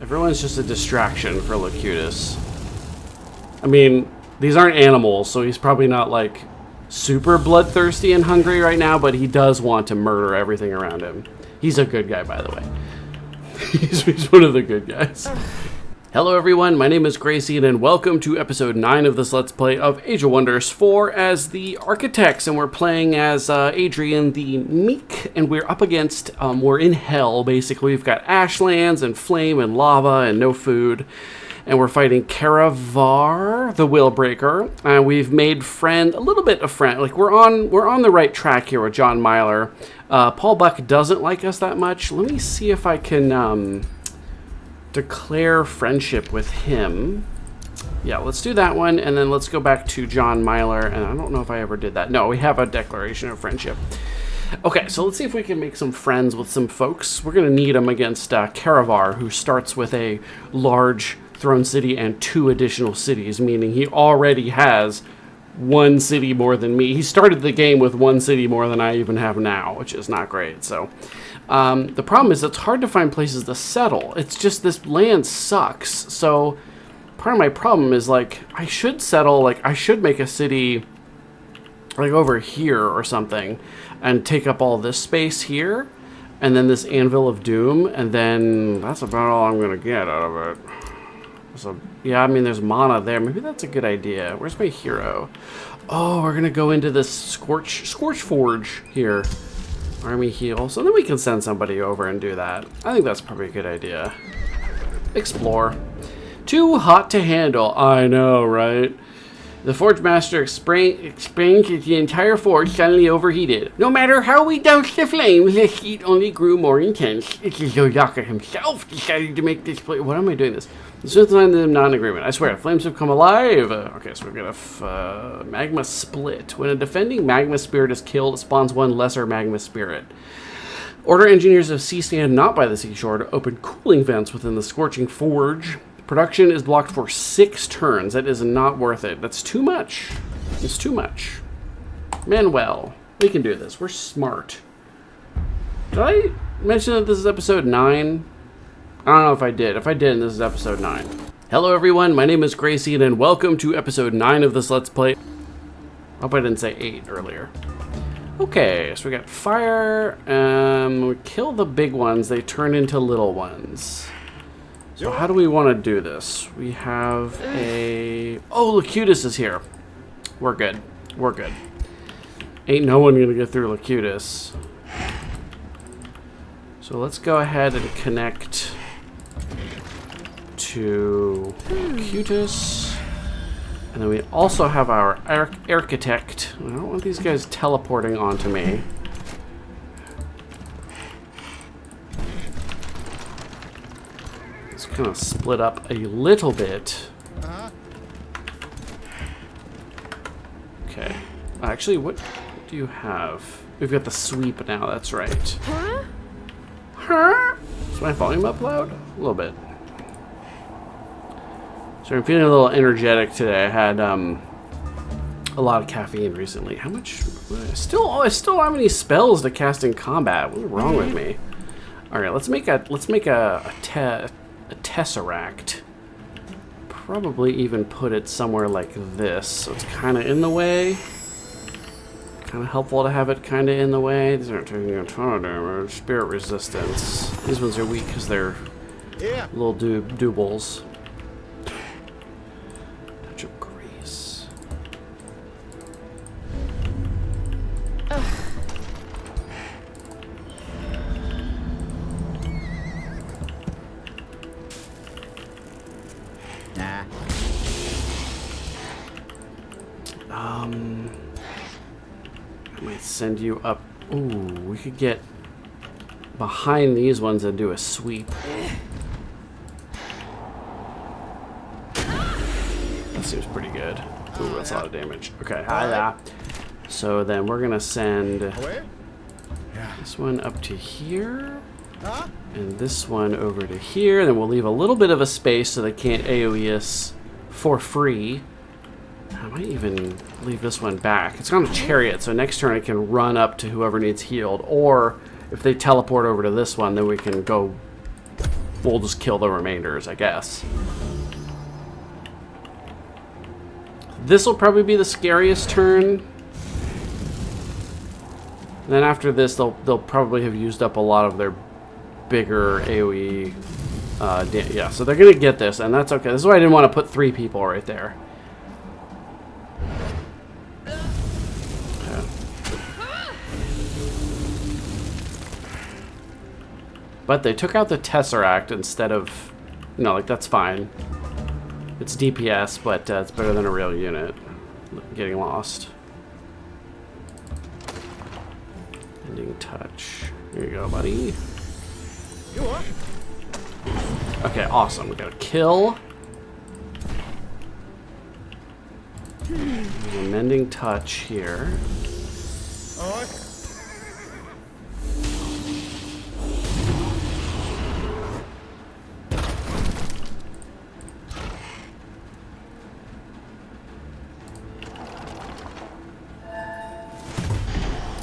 Everyone's just a distraction for Locutus. I mean, these aren't animals, so he's probably not, like, super bloodthirsty and hungry right now, but he does want to murder everything around him. He's a good guy, by the way. he's one of the good guys. Hello everyone, my name is Gracie, and welcome to episode 9 of this Let's Play of Age of Wonders 4 as the Architects, and we're playing as Adrian the Meek, and we're up against, we're in hell, basically. We've got ashlands and flame and lava and no food, and we're fighting Caravar, the Willbreaker, and we've made a little bit of friend, like we're on the right track here with John Myler. Paul Buck doesn't like us that much. Let me see if I can, declare friendship with him. Yeah, let's do that one, and then let's go back to John Myler, and I don't know if I ever did that. No, we have a declaration of friendship. Okay, so let's see if we can make some friends with some folks. We're going to need them against Caravar, who starts with a large throne city and 2 additional cities, meaning he already has 1 city more than me. He started the game with 1 city more than I even have now, which is not great, so... the problem is it's hard to find places to settle. It's just this land sucks. So part of my problem is, like, I should settle, like, I should make a city like over here or something and take up all this space here and then this Anvil of Doom, and then that's about all I'm going to get out of it. So, yeah, I mean, there's mana there. Maybe that's a good idea. Where's my hero? Oh, we're going to go into this Scorch Forge here. Army heal, so then we can send somebody over and do that. I think that's probably a good idea. Explore. Too hot to handle. I know, right? The Forge Master explained that the entire forge suddenly overheated. No matter how we doused the flames, the heat only grew more intense. It's as though Yaka himself decided to make this place. What am I doing this? As soon as I'm not in agreement. I swear, flames have come alive. Okay, so we've got a magma split. When a defending magma spirit is killed, it spawns 1 lesser magma spirit. Order engineers of Sea Stand not by the seashore to open cooling vents within the scorching forge. Production is blocked for 6 turns. That is not worth it. That's too much. It's too much. Manuel, we can do this. We're smart. Did I mention that this is episode 9? I don't know if I did. If I did, this is episode 9. Hello everyone, my name is Gracie, and welcome to episode 9 of this Let's Play. I hope I didn't say 8 earlier. Okay, so we got fire. We kill the big ones, they turn into little ones. So how do we want to do this? We have a... Oh, Locutus is here. We're good. We're good. Ain't no one gonna get through Locutus. So let's go ahead and connect to Locutus. And then we also have our Architect. I don't want these guys teleporting onto me. Let's kind of split up a little bit. Okay. Actually, what do you have? We've got the sweep now, that's right. Huh? Is my volume up loud? A little bit. So I'm feeling a little energetic today. I had a lot of caffeine recently. How much? I still don't have any spells to cast in combat. What's wrong with me? All right, let's make a tesseract. Probably even put it somewhere like this, so it's kind of in the way. Kind of helpful to have it kind of in the way. These aren't taking a ton of damage. Spirit resistance. These ones are weak because they're little doobles. Touch of grace. Nah. I might send you up. Ooh, we could get behind these ones and do a sweep. That seems pretty good. Ooh, that's a lot of damage. Okay, so then we're gonna send this one up to here, and this one over to here, and then we'll leave a little bit of a space so they can't AoE us for free. I might even leave this one back. It's on a chariot, so next turn it can run up to whoever needs healed. Or if they teleport over to this one, then we can go we'll just kill the remainders, I guess. This will probably be the scariest turn. And then after this, they'll probably have used up a lot of their bigger AoE. Yeah, so they're gonna get this, and that's okay. This is why I didn't want to put 3 people right there. Okay. But they took out the Tesseract instead of, like, that's fine. It's DPS, but it's better than a real unit getting lost. Ending touch. Here you go, buddy. Okay, awesome. We got a kill. There's a mending touch here.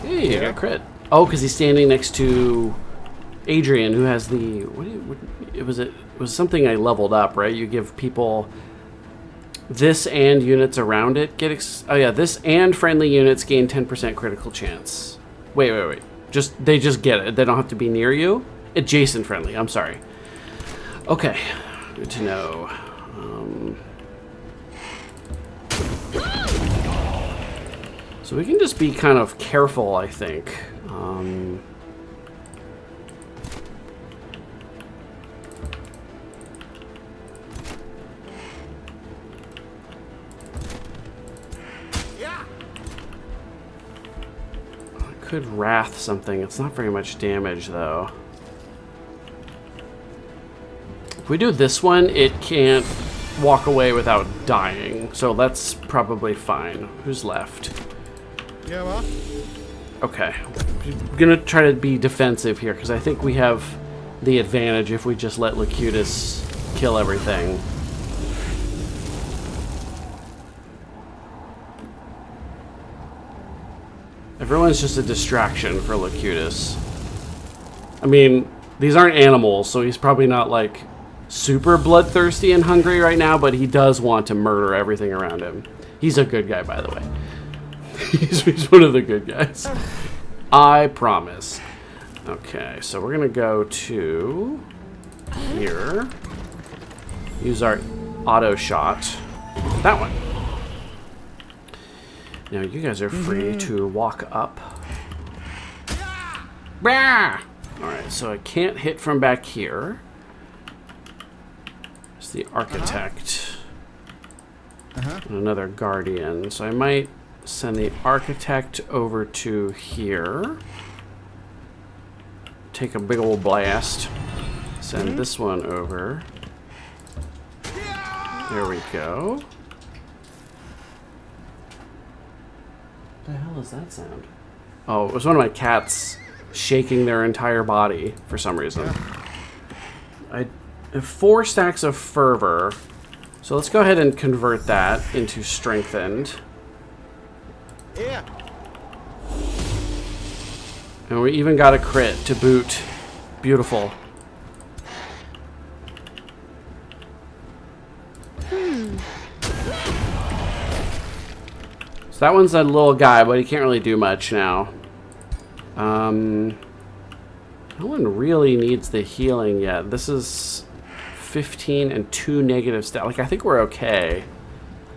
Hey, you got a crit. Oh, because he's standing next to Adrian, who has the it was something I leveled up, right? You give people this and units around it get oh yeah, this and friendly units gain 10% critical chance. Wait. They just get it. They don't have to be near you. Adjacent friendly. I'm sorry. Okay, good to know. So we can just be kind of careful, I think. I could Wrath something. It's not very much damage, though. If we do this one, it can't walk away without dying. So that's probably fine. Who's left? Yeah, well. Okay. I'm gonna try to be defensive here, because I think we have the advantage if we just let LOCUTUS kill everything. Everyone's just a distraction for LOCUTUS. I mean, these aren't animals, so he's probably not, like, super bloodthirsty and hungry right now, but he does want to murder everything around him. He's a good guy, by the way. He's one of the good guys. I promise. Okay, so we're gonna go to here. Use our auto shot. That one. Now you guys are free to walk up. Alright, so I can't hit from back here. It's the Architect. And another Guardian. So I might send the Architect over to here. Take a big old blast. Send this one over. There we go. What the hell is that sound? Oh, it was one of my cats shaking their entire body for some reason. I have 4 stacks of Fervor. So let's go ahead and convert that into Strengthened. Yeah. And we even got a crit to boot. Beautiful. So that one's a little guy, but he can't really do much now. No one really needs the healing yet. This is 15 and 2 negative stat. Like, I think we're okay.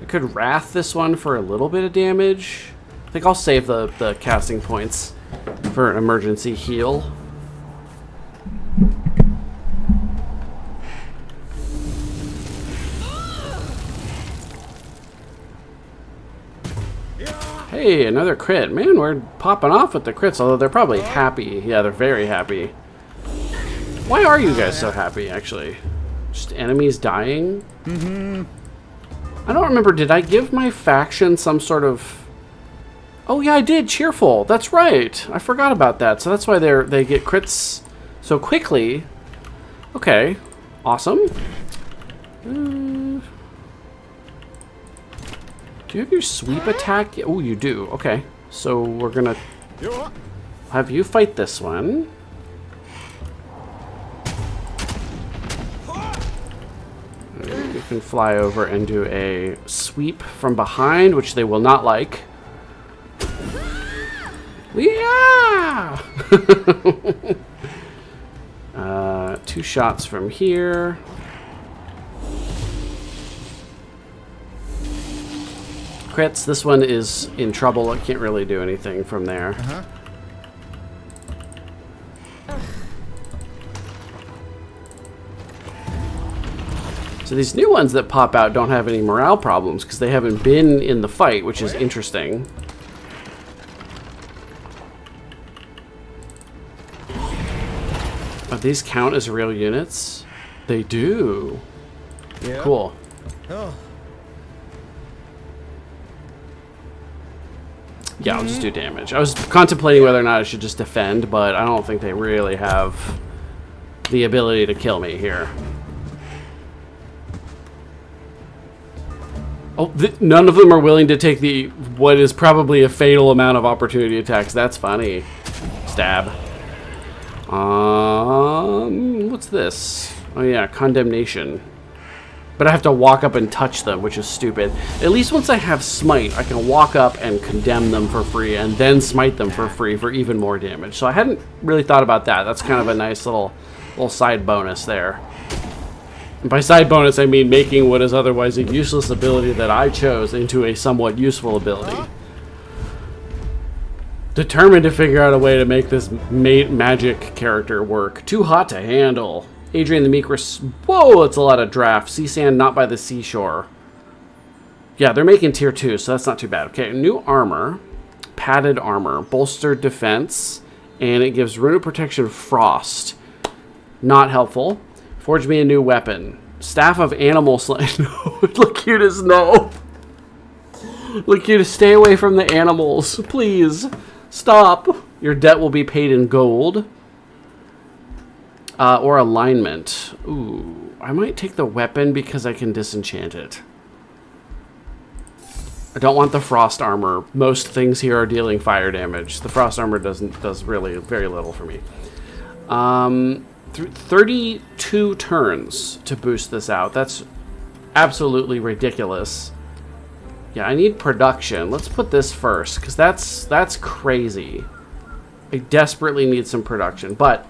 I could Wrath this one for a little bit of damage. I think I'll save the casting points for an emergency heal. Hey, another crit. Man, we're popping off with the crits, although they're probably happy. Yeah, they're very happy. Why are you guys so happy, actually? Just enemies dying? I don't remember. Did I give my faction some sort of... Oh, yeah, I did. Cheerful. That's right. I forgot about that. So that's why they get crits so quickly. Okay. Awesome. Do you have your sweep attack? Oh, you do. Okay. So we're gonna have you fight this one. You can fly over and do a sweep from behind, which they will not like. Yeah! 2 shots from here. Crits. This one is in trouble. I can't really do anything from there. Uh-huh. So these new ones that pop out don't have any morale problems because they haven't been in the fight, which is interesting. But these count as real units? They do. Yeah. Cool. Oh. Yeah, I'll just do damage. I was contemplating whether or not I should just defend, but I don't think they really have the ability to kill me here. Oh, none of them are willing to take what is probably a fatal amount of opportunity attacks. That's funny. Stab. What's this? Oh yeah, condemnation. But I have to walk up and touch them, which is stupid. At least once I have smite, I can walk up and condemn them for free and then smite them for free for even more damage. So I hadn't really thought about that. That's kind of a nice little side bonus there. And by side bonus, I mean making what is otherwise a useless ability that I chose into a somewhat useful ability. Determined to figure out a way to make this magic character work. Too hot to handle. Adrian the Meek. Whoa, it's a lot of draft. Sea sand not by the seashore. Yeah, they're making tier 2, so that's not too bad. Okay, new armor. Padded armor. Bolstered defense. And it gives rune of protection frost. Not helpful. Forge me a new weapon. Staff of animal slaying. No, Locutus, no. Locutus, stay away from the animals. Please. Stop. Your debt will be paid in gold. Or alignment. Ooh, I might take the weapon because I can disenchant it. I don't want the frost armor. Most things here are dealing fire damage. The frost armor does really very little for me. 32 turns to boost this out. That's absolutely ridiculous. Yeah, I need production. Let's put this first, because that's crazy. I desperately need some production, but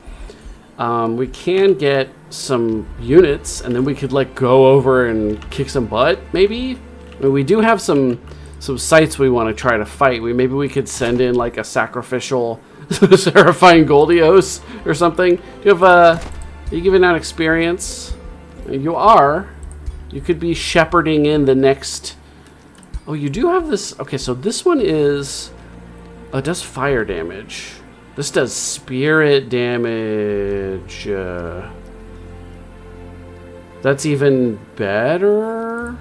we can get some units, and then we could like go over and kick some butt, maybe. I mean, we do have some sites we want to try to fight. Maybe we could send in like a sacrificial Seraphine Goldios or something. Do you have are you giving out experience? You are. You could be shepherding in the next. Oh, you do have this. Okay, so this one is. Oh, it does fire damage. This does spirit damage. That's even better.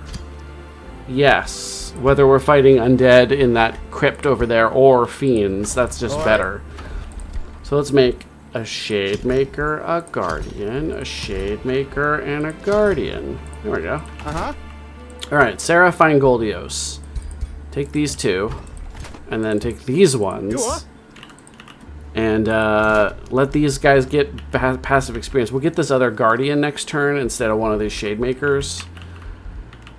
Yes, whether we're fighting undead in that crypt over there or fiends, that's just better. So let's make a Shade Maker, a Guardian, a Shade Maker, and a Guardian. There we go. Uh-huh. Alright, Seraphine Goldios. Take these two, and then take these ones. And let these guys get passive experience. We'll get this other Guardian next turn instead of one of these Shade Makers.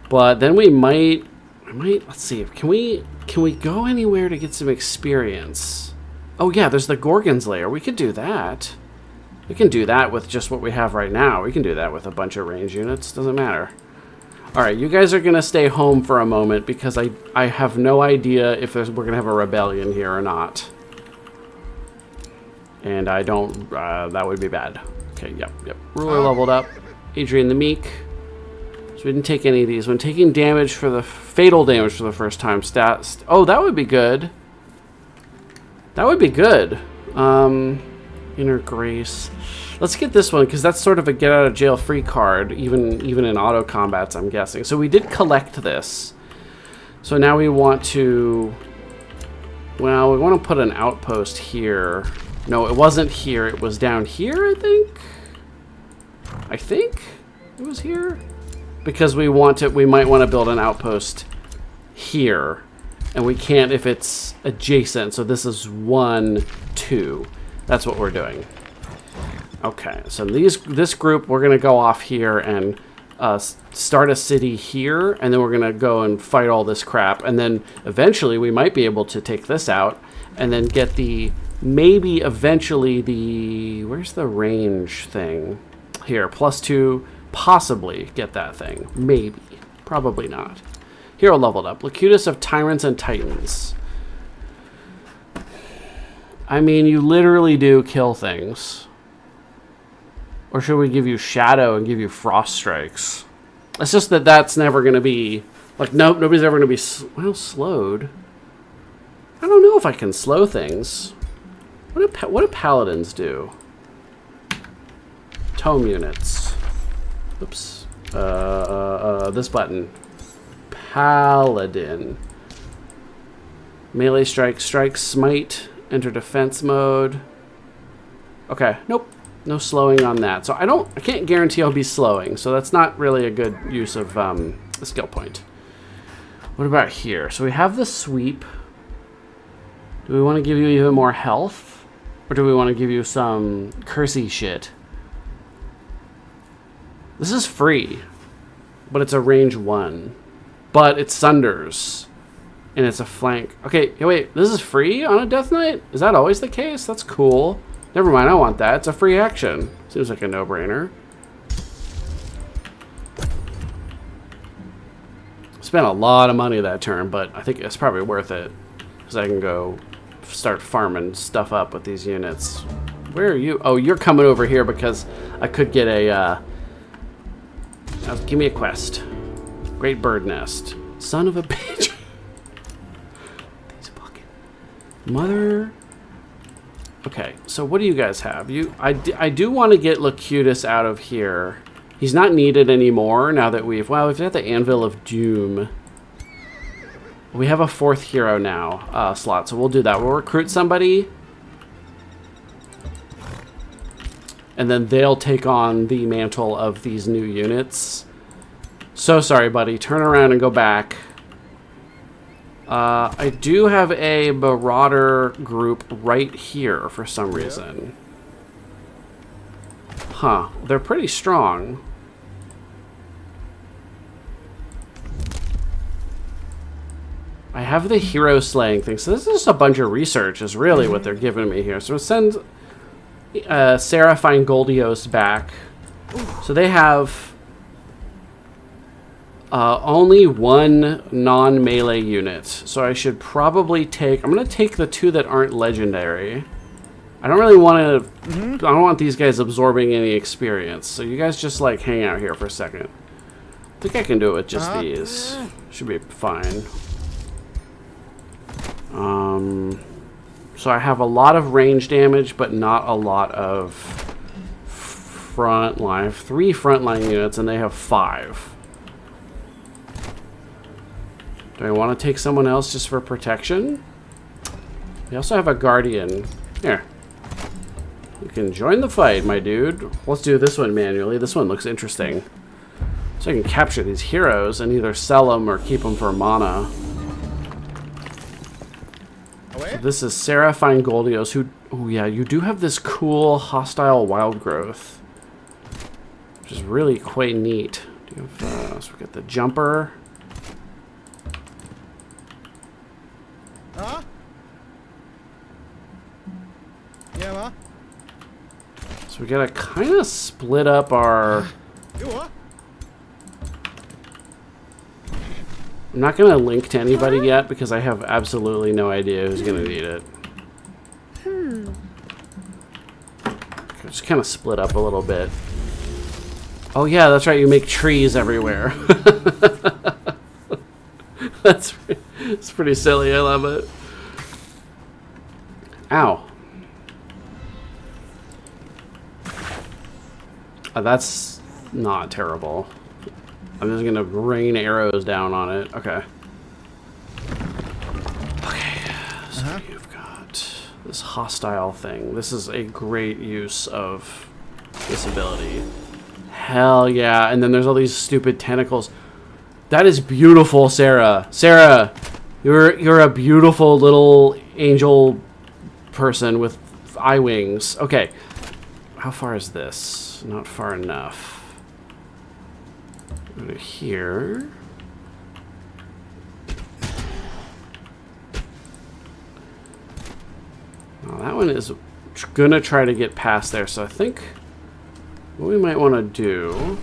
But then we might, let's see, can we go anywhere to get some experience? Oh yeah, there's the Gorgon's Lair. We could do that. We can do that with just what we have right now. We can do that with a bunch of range units. Doesn't matter. All right, you guys are gonna stay home for a moment because I have no idea if we're gonna have a rebellion here or not. And I don't. That would be bad. Okay. Yep. Ruler leveled up. Adrian the Meek. So we didn't take any of these. When taking damage for the fatal damage for the first time, oh, that would be good. That would be good. Inner Grace. Let's get this one because that's sort of a get out of jail free card, even in auto combats, I'm guessing. So we did collect this. So now we want to. Well, we want to put an outpost here. No, it wasn't here. It was down here, I think. I think it was here. Because we might want to build an outpost here. And we can't if it's adjacent. So this is 1, 2. That's what we're doing. Okay, so this group, we're going to go off here and start a city here, and then we're going to go and fight all this crap. And then eventually we might be able to take this out and then get the, maybe eventually the, where's the range thing? Here, +2, possibly get that thing. Maybe. Probably not. Hero leveled up. Locutus of Tyrants and Titans. I mean, you literally do kill things. Or should we give you Shadow and give you Frost Strikes? It's just that that's never going to be... Like, nope, nobody's ever going to be... Well, slowed. I don't know if I can slow things. What do Paladins do? Tome units. Oops. This button. Paladin. Melee strike, strike, smite, enter defense mode. Okay, nope. No slowing on that. So I can't guarantee I'll be slowing, so that's not really a good use of the skill point. What about here? So we have the sweep. Do we want to give you even more health? Or do we want to give you some cursey shit? This is free, but it's a range 1. But it sunders, and it's a flank. Okay, wait, this is free on a Death Knight? Is that always the case? That's cool. Never mind, I want that. It's a free action. Seems like a no-brainer. Spent a lot of money that turn, but I think it's probably worth it. Because I can go start farming stuff up with these units. Where are you? Oh, you're coming over here because I could get a... give me a quest. Great Bird Nest. Son of a bitch. These fucking... Mother... Okay, so what do you guys have? I do want to get Locutus out of here. He's not needed anymore now that we've got the Anvil of Doom. We have a 4th hero now slot, so we'll do that. We'll recruit somebody. And then they'll take on the mantle of these new units. So sorry, buddy. Turn around and go back. I do have a Marauder group right here for some reason. Huh. They're pretty strong. I have the hero slaying thing. So this is just a bunch of research is really what they're giving me here. So we'll send Seraphine Goldios back. So they have... only 1 non-melee unit. So I should probably take... I'm going to take the 2 that aren't legendary. I don't really want to... I don't want these guys absorbing any experience. So you guys just, like, hang out here for a second. I think I can do it with just these. Should be fine. So I have a lot of range damage, but not a lot of front line. I have 3 frontline units, and they have 5. Do I want to take someone else just for protection? We also have a guardian. Here. You can join the fight, my dude. Let's do this one manually. This one looks interesting. So I can capture these heroes and either sell them or keep them for mana. So this is Seraphine Goldios, who... Oh yeah, you do have this cool hostile wild growth. Which is really quite neat. Do you have, so we got the jumper. Yeah, So we gotta kind of split up our... I'm not gonna link to anybody yet because I have absolutely no idea who's gonna need it. Just kind of split up a little bit. Oh yeah, that's right, you make trees everywhere. It's pretty silly, I love it. Ow. That's not terrible. I'm just gonna rain arrows down on it. Okay. Okay, so you've got this hostile thing. This is a great use of this ability. Hell yeah, and then there's all these stupid tentacles. That is beautiful, Sarah. Sarah, you're a beautiful little angel person with eye wings. Okay, how far is this? Not far enough. Go to here. Now that one is gonna try to get past there, so I think what we might want to do.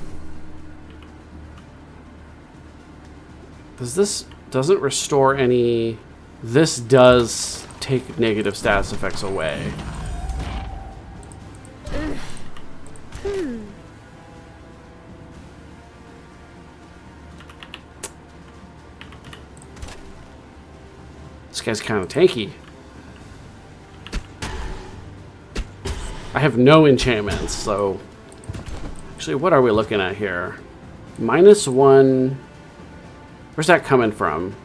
This doesn't restore any. This does take negative status effects away. This guy's kind of tanky. I have no enchantments, so... Actually, what are we looking at here? -1... Where's that coming from?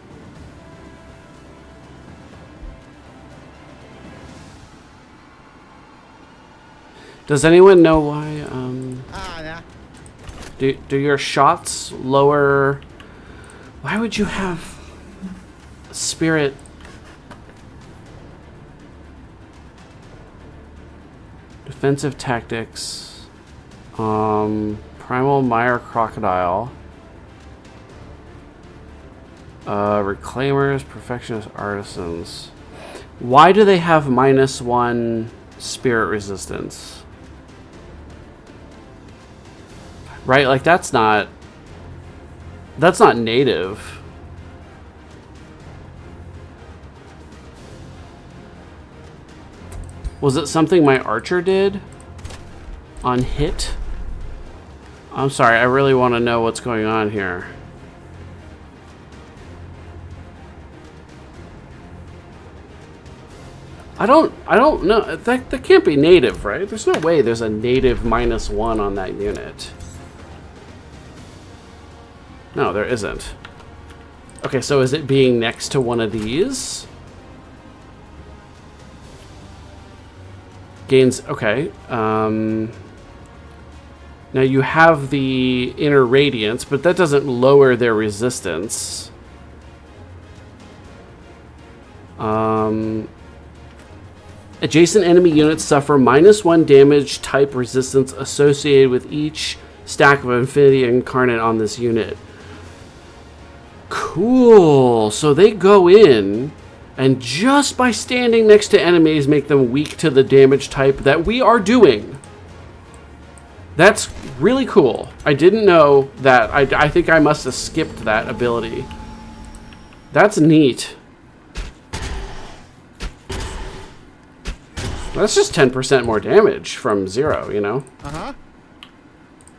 Does anyone know why, do your shots lower... Why would you have... Spirit... Defensive tactics... Primal Mire Crocodile... Reclaimers, Perfectionist Artisans. Why do they have -1 spirit resistance? Right, like that's not native. Was it something my archer did on hit? I'm sorry, I really want to know what's going on here. I don't know. That can't be native, right? There's no way there's a native -1 on that unit. No, there isn't. Okay, so is it being next to one of these? Gains, okay. Now you have the inner radiance, but that doesn't lower their resistance. Adjacent enemy units suffer -1 damage type resistance associated with each stack of Infinity Incarnate on this unit. Cool. So they go in, and just by standing next to enemies make them weak to the damage type that we are doing. That's really cool. I didn't know that. I think I must have skipped that ability. That's neat. That's just 10% more damage from 0, you know? Uh-huh.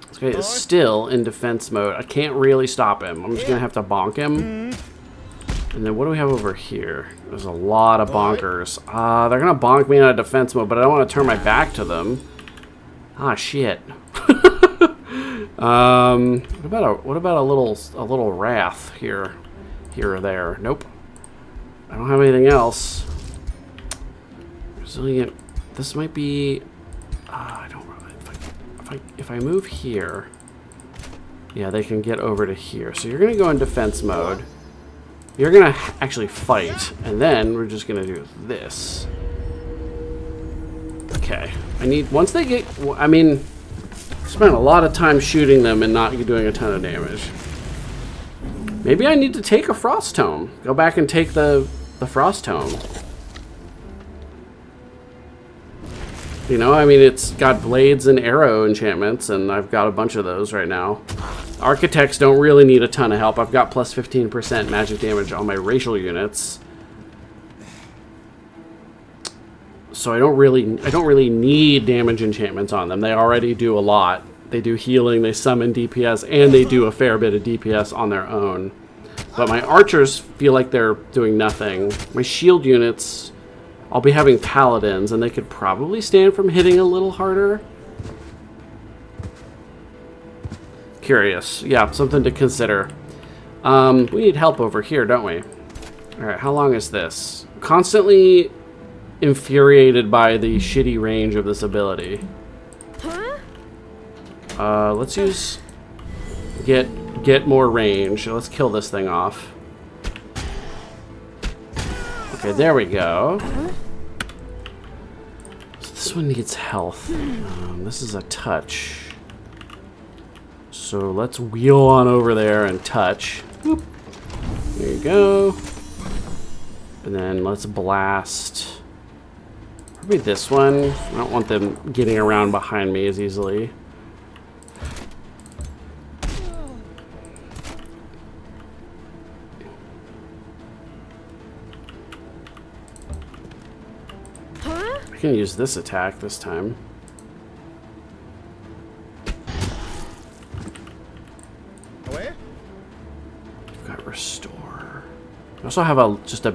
This guy is still in defense mode. I can't really stop him. I'm just going to have to bonk him. And then what do we have over here? There's a lot of bonkers. They're going to bonk me out of defense mode, but I don't want to turn my back to them. Ah, shit. What about a little wrath here or there? Nope. I don't have anything else. Resilient. This might be. I don't. If I move here, yeah, they can get over to here. So you're gonna go in defense mode. You're gonna actually fight, and then we're just gonna do this. Okay. I need once they get. I mean, spent a lot of time shooting them and not doing a ton of damage. Maybe I need to take a frost tome. Go back and take the frost tome. You know, I mean, it's got blades and arrow enchantments, and I've got a bunch of those right now. Architects don't really need a ton of help. I've got plus 15% magic damage on my racial units. So I don't really need damage enchantments on them. They already do a lot. They do healing, they summon DPS, and they do a fair bit of DPS on their own. But my archers feel like they're doing nothing. My shield units, I'll be having paladins, and they could probably stand from hitting a little harder. Curious. Yeah, something to consider. We need help over here, don't we? Alright, how long is this? Constantly infuriated by the shitty range of this ability. Let's use... Get more range. Let's kill this thing off. Okay, there we go. So this one needs health. This is a touch. So let's wheel on over there and touch. Whoop. There you go. And then let's blast. Probably this one. I don't want them getting around behind me as easily. I can use this attack this time. Away? We've got restore. I also have just a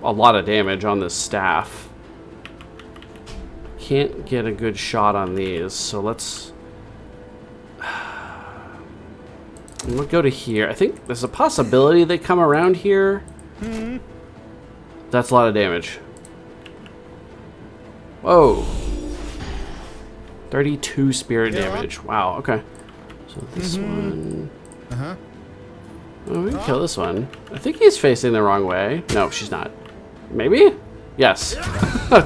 lot of damage on this staff. Can't get a good shot on these, so let's... We'll go to here. I think there's a possibility they come around here. That's a lot of damage. Whoa. 32 spirit damage. Wow, okay. So this one... Uh-huh. Oh, we can kill this one. I think he's facing the wrong way. No, she's not. Maybe? Yes.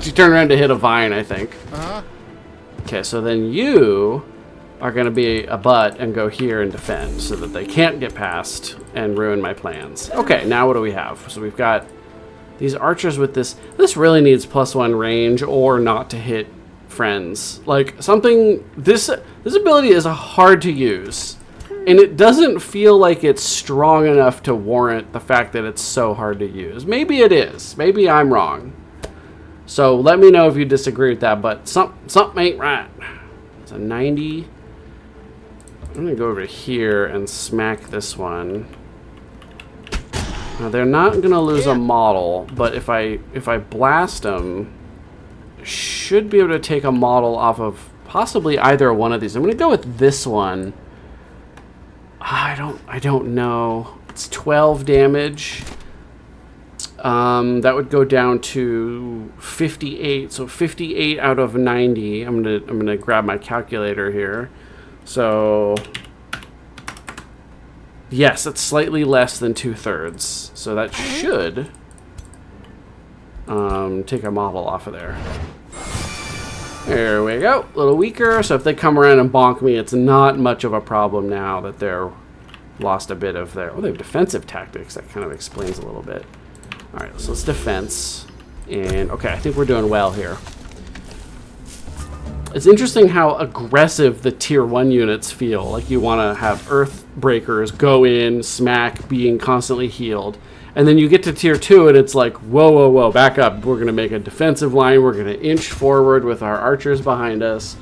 She turned around to hit a vine, I think. Uh-huh. Okay, so then you are going to be a butt and go here and defend so that they can't get past and ruin my plans. Okay, now what do we have? So we've got these archers with this. This really needs +1 range or not to hit friends. Like something, this ability is hard to use. And it doesn't feel like it's strong enough to warrant the fact that it's so hard to use. Maybe it is. Maybe I'm wrong. So let me know if you disagree with that, but something ain't right. It's a 90. I'm gonna go over here and smack this one. Now they're not gonna lose a model, but if I blast them, I should be able to take a model off of possibly either one of these. I'm gonna go with this one. I don't know. It's 12 damage. That would go down to 58. So 58 out of 90. I'm gonna grab my calculator here. So yes, it's slightly less than 2/3. So that should take a model off of there. There we go. A little weaker. So if they come around and bonk me, it's not much of a problem now that they're lost a bit of their... Oh, they have defensive tactics. That kind of explains a little bit. All right, so let's defense. And, okay, I think we're doing well here. It's interesting how aggressive the tier 1 units feel. Like you want to have earth breakers go in, smack, being constantly healed. And then you get to tier 2 and it's like, whoa, whoa, whoa, back up. We're going to make a defensive line. We're going to inch forward with our archers behind us.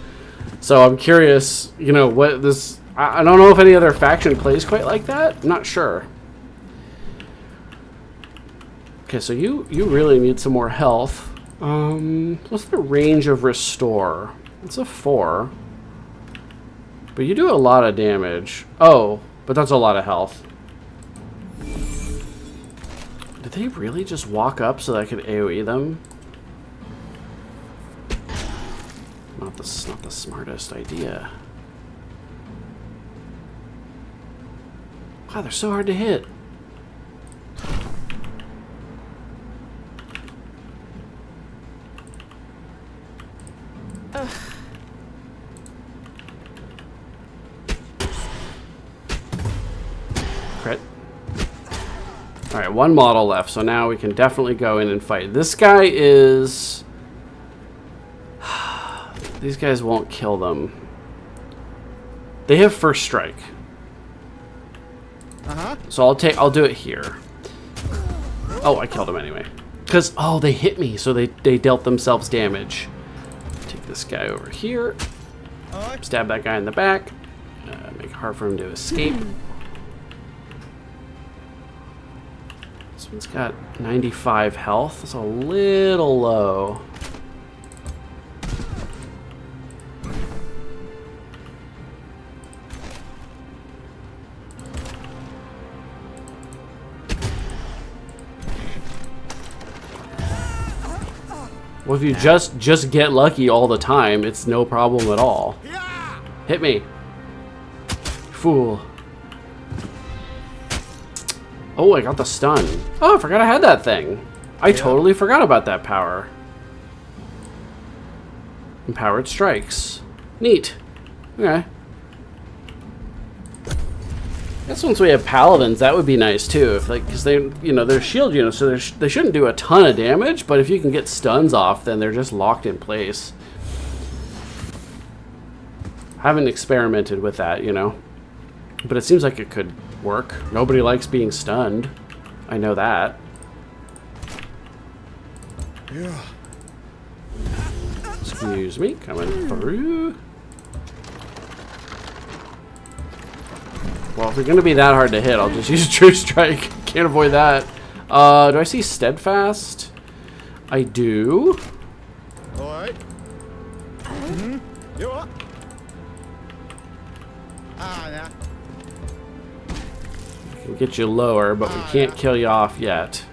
So I'm curious, you know, what this... I don't know if any other faction plays quite like that. I'm not sure. Okay, so you really need some more health. What's the range of restore? It's a 4. But you do a lot of damage. Oh, but that's a lot of health. Did they really just walk up so that I could AoE them? Not the smartest idea. Wow, they're so hard to hit. Crit. Alright, one model left, so now we can definitely go in and fight. This guy is... These guys won't kill them. They have first strike. Uh-huh. So I'll do it here. Oh, I killed him anyway. Because, oh, they hit me, so they dealt themselves damage. Take this guy over here. Stab that guy in the back. Make it hard for him to escape. This one's got 95 health. It's a little low. Well, if you just get lucky all the time, it's no problem at all. Hit me. Fool. Oh, I got the stun. Oh, I forgot I had that thing. I totally forgot about that power. Empowered strikes. Neat. Okay. Guess once we have paladins, that would be nice too. If like, because they, you know, they're shield units, so they shouldn't do a ton of damage. But if you can get stuns off, then they're just locked in place. I haven't experimented with that, you know, but it seems like it could work. Nobody likes being stunned. I know that. Yeah. Excuse me, coming through. Well, if they're gonna be that hard to hit, I'll just use True Strike. Can't avoid that. Do I see Steadfast? I do. Alright. Mm-hmm. You what? Ah, yeah. I can get you lower, but we can't kill you off yet.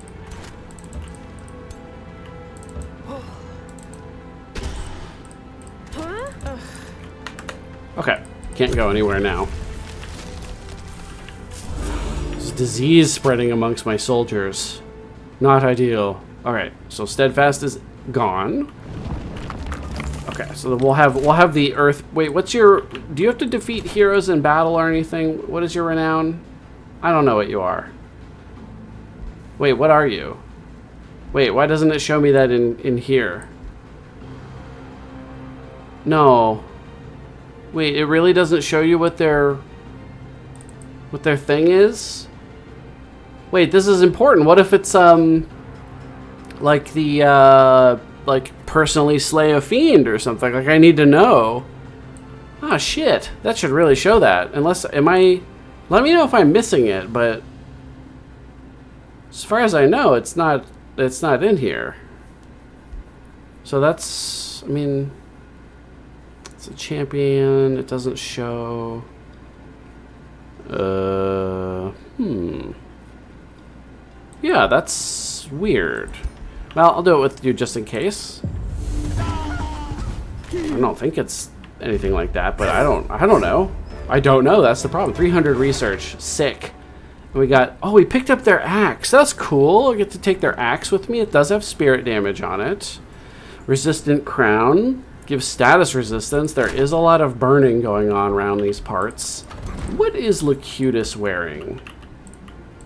Okay, can't go anywhere now. There's disease spreading amongst my soldiers. Not ideal. Alright, so Steadfast is gone. Okay, so we'll have the earth. Wait, what's your? Do you have to defeat heroes in battle or anything? What is your renown? I don't know what you are. Wait, what are you? Wait, why doesn't it show me that in here? No. Wait, it really doesn't show you what their thing is? Wait, this is important. What if it's like the like personally slay a fiend or something? Like I need to know. Ah, shit. That should really show that. Unless let me know if I'm missing it, but as far as I know, it's not in here. So that's, I mean, it's a champion. It doesn't show. Yeah, that's weird. Well, I'll do it with you just in case. I don't think it's anything like that, but I don't know. I don't know. That's the problem. 300 research. Sick. And we got, oh, we picked up their axe. That's cool. I get to take their axe with me. It does have spirit damage on it. Resistant crown. Gives status resistance. There is a lot of burning going on around these parts. What is Locutus wearing?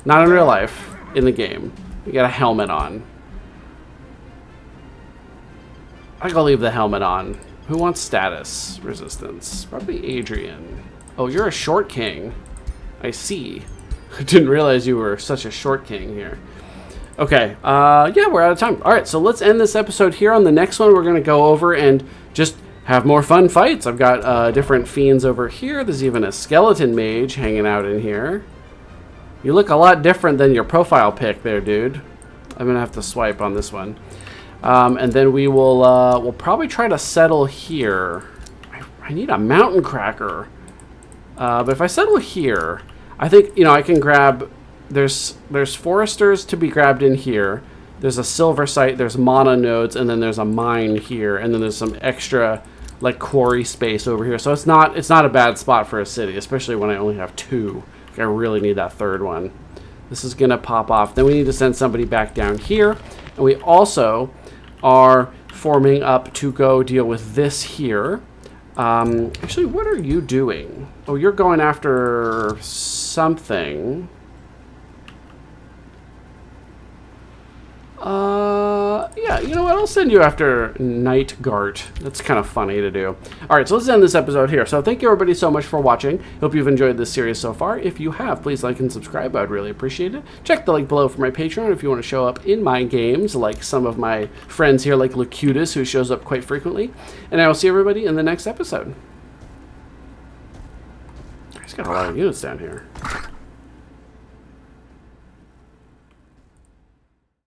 Not in real life. In the game. We got a helmet on. I think I'll leave the helmet on. Who wants status resistance? Probably Adrian. Oh, you're a short king. I see. I didn't realize you were such a short king here. Okay, yeah, we're out of time. All right, so let's end this episode here. On the next one, we're going to go over and just have more fun fights. I've got different fiends over here. There's even a skeleton mage hanging out in here. You look a lot different than your profile pic there, dude. I'm going to have to swipe on this one. And then we will we'll probably try to settle here. I need a mountain cracker. But if I settle here, I think, you know, I can grab... There's foresters to be grabbed in here. There's a silver site, there's mana nodes, and then there's a mine here, and then there's some extra like quarry space over here. So it's not a bad spot for a city, especially when I only have 2. Like, I really need that 3rd one. This is gonna pop off. Then we need to send somebody back down here, and we also are forming up to go deal with this here. Actually, what are you doing? Oh, you're going after something. Yeah, you know what? I'll send you after Nightgart. That's kind of funny to do. All right, so let's end this episode here. So thank you everybody so much for watching. Hope you've enjoyed this series so far. If you have, please like and subscribe. I'd really appreciate it. Check the link below for my Patreon if you want to show up in my games, like some of my friends here, like Locutus, who shows up quite frequently. And I will see everybody in the next episode. He's got a lot of units down here.